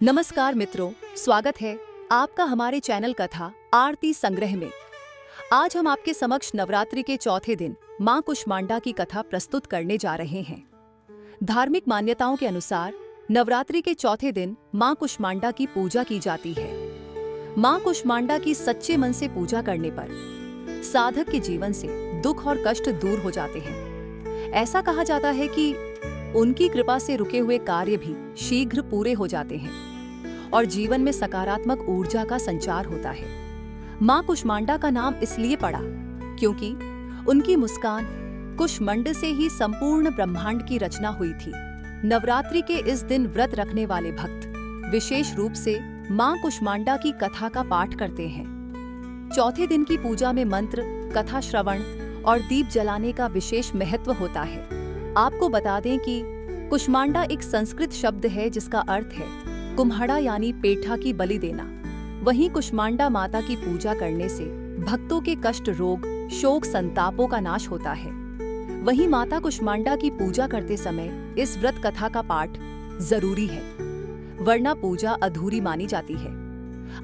नमस्कार मित्रों, स्वागत है आपका हमारे चैनल कथा आरती संग्रह में। आज हम आपके समक्ष नवरात्रि के चौथे दिन मां कुष्मांडा की कथा प्रस्तुत करने जा रहे हैं। धार्मिक मान्यताओं के अनुसार नवरात्रि के चौथे दिन मां कुष्मांडा की पूजा की जाती है। मां कुष्मांडा की सच्चे मन से पूजा करने पर साधक के जीवन से दुख और कष्ट दूर हो जाते हैं। ऐसा कहा जाता है कि उनकी कृपा से रुके हुए कार्य भी शीघ्र पूरे हो जाते हैं और जीवन में सकारात्मक ऊर्जा का संचार होता है। मां कुष्मांडा का नाम इसलिए पड़ा क्योंकि उनकी मुस्कान कुष्मंड से ही संपूर्ण ब्रह्मांड की रचना हुई थी। नवरात्रि के इस दिन व्रत रखने वाले भक्त विशेष रूप से मां कुष्मांडा की कथा का पाठ करते हैं। चौथे दिन की पूजा में मंत्र, कथा श्रवण और दीप जलाने का विशेष महत्व होता है। आपको बता दें कि कुष्मांडा एक संस्कृत शब्द है जिसका अर्थ है कुम्हड़ा यानी पेठा की बलि देना। वहीं कुष्मांडा माता की पूजा करने से भक्तों के कष्ट, रोग, शोक, संतापों का नाश होता है। वहीं माता कुष्मांडा की पूजा करते समय इस व्रत कथा का पाठ जरूरी है, वरना पूजा अधूरी मानी जाती है।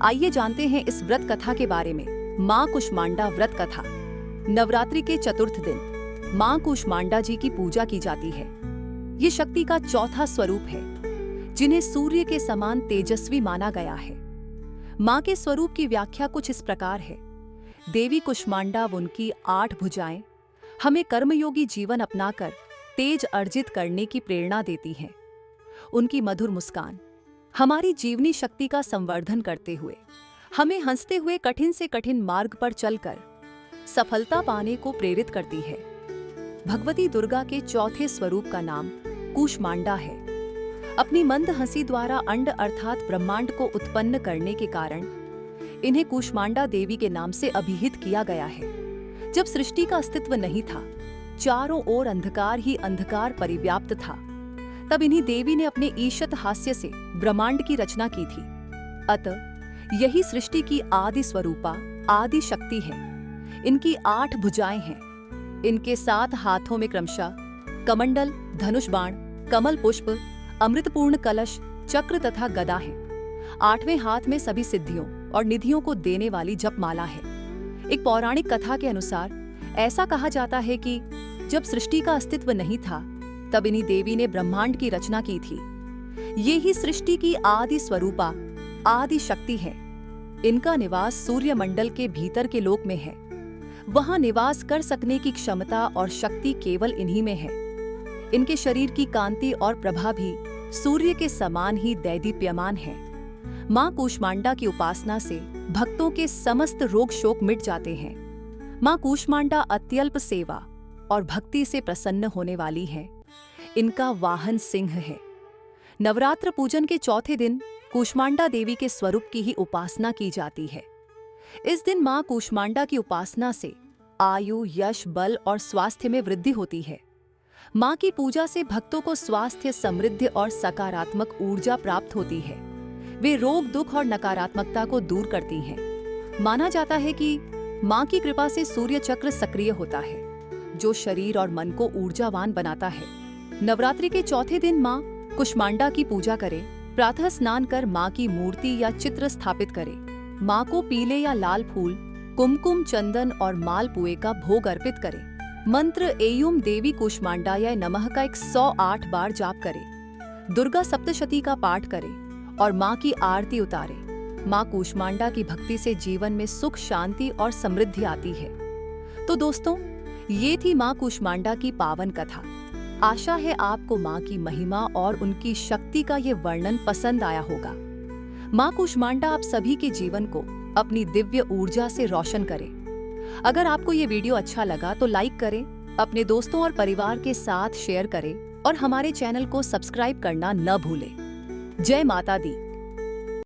आइए जानते हैं इस व्रत कथा के बारे में। मां कुष्मांडा व्रत कथा। नवरात्रि के चतुर्थ दिन मां कुष्मांडा जी की पूजा की जाती है। ये शक्ति का चौथा स्वरूप है जिन्हें सूर्य के समान तेजस्वी माना गया है। मां के स्वरूप की व्याख्या कुछ इस प्रकार है। देवी कुष्मांडा व उनकी 8 भुजाएं हमें कर्मयोगी जीवन अपनाकर तेज अर्जित करने की प्रेरणा देती हैं। उनकी मधुर मुस्कान हमारी जीवनी शक्ति का संवर्धन करते हुए हमें हंसते हुए कठिन से कठिन मार्ग पर चलकर सफलता पाने को प्रेरित करती है। भगवती दुर्गा के चौथे स्वरूप का नाम कूष्मांडा है। अपनी मंद हंसी द्वारा अंड अर्थात ब्रह्मांड को उत्पन्न करने के कारण इन्हें कूष्मांडा देवी के नाम से अभिहित किया गया है। जब सृष्टि का अस्तित्व नहीं था, चारों ओर अंधकार ही अंधकार परिव्याप्त था, तब इन्हीं देवी ने अपने ईशत हास्य से ब्रह्मांड की रचना की थी। अतः यही सृष्टि की आदि स्वरूपा, आदि शक्ति है। इनकी 8 भुजाएं हैं। इनके 7 हाथों में क्रमशः कमंडल, धनुष बाण, कमल पुष्प, अमृतपूर्ण कलश, चक्र तथा गदा है। 8वें हाथ में सभी सिद्धियों और निधियों को देने वाली जपमाला है। एक पौराणिक कथा के अनुसार ऐसा कहा जाता है कि जब सृष्टि का अस्तित्व नहीं था, तब इन्हीं देवी ने ब्रह्मांड की रचना की थी। ये ही सृष्टि की आदि स्वरूपा, आदि शक्ति है। इनका निवास सूर्य मंडल के भीतर के लोक में है। वहां निवास कर सकने की क्षमता और शक्ति केवल इन्हीं में है। इनके शरीर की कांति और प्रभा भी सूर्य के समान ही दैदीप्यमान है। मां कूष्मांडा की उपासना से भक्तों के समस्त रोग शोक मिट जाते हैं। मां कूष्मांडा अत्यल्प सेवा और भक्ति से प्रसन्न होने वाली है। इनका वाहन सिंह है। नवरात्र पूजन के चौथे दिन कूष्मांडा देवी के स्वरूप की ही उपासना की जाती है। इस दिन मां कूष्मांडा की उपासना से आयु, यश, बल और स्वास्थ्य में वृद्धि होती है। मां की पूजा से भक्तों को स्वास्थ्य, समृद्धि और सकारात्मक ऊर्जा प्राप्त होती है। वे रोग, दुख और नकारात्मकता को दूर करती हैं। माना जाता है कि मां की कृपा से सूर्य चक्र सक्रिय होता है, जो शरीर और मन को ऊर्जावान बनाता है। नवरात्रि के चौथे दिन मां कुष्मांडा की पूजा करें। प्रातः स्नान कर मां की मूर्ति या चित्र स्थापित करें। मां को पीले या लाल फूल, कुमकुम, चंदन और मालपुए का भोग अर्पित करें। मंत्र एयुम देवी कुष्मांडाय नमः का 108 बार जाप करें। दुर्गा सप्तशती का पाठ करें और मां की आरती उतारें। मां कूष्मांडा की भक्ति से जीवन में सुख, शांति और समृद्धि आती है। तो दोस्तों, ये थी मां कूष्मांडा की पावन कथा। आशा है आपको मां की महिमा और उनकी शक्ति का ये वर्णन पसंद आया होगा। मां कूष्मांडा आप सभी के जीवन को अपनी दिव्य ऊर्जा से रोशन करें। अगर आपको ये वीडियो अच्छा लगा तो लाइक करें, अपने दोस्तों और परिवार के साथ शेयर करें और हमारे चैनल को सब्सक्राइब करना न भूलें। जय माता दी।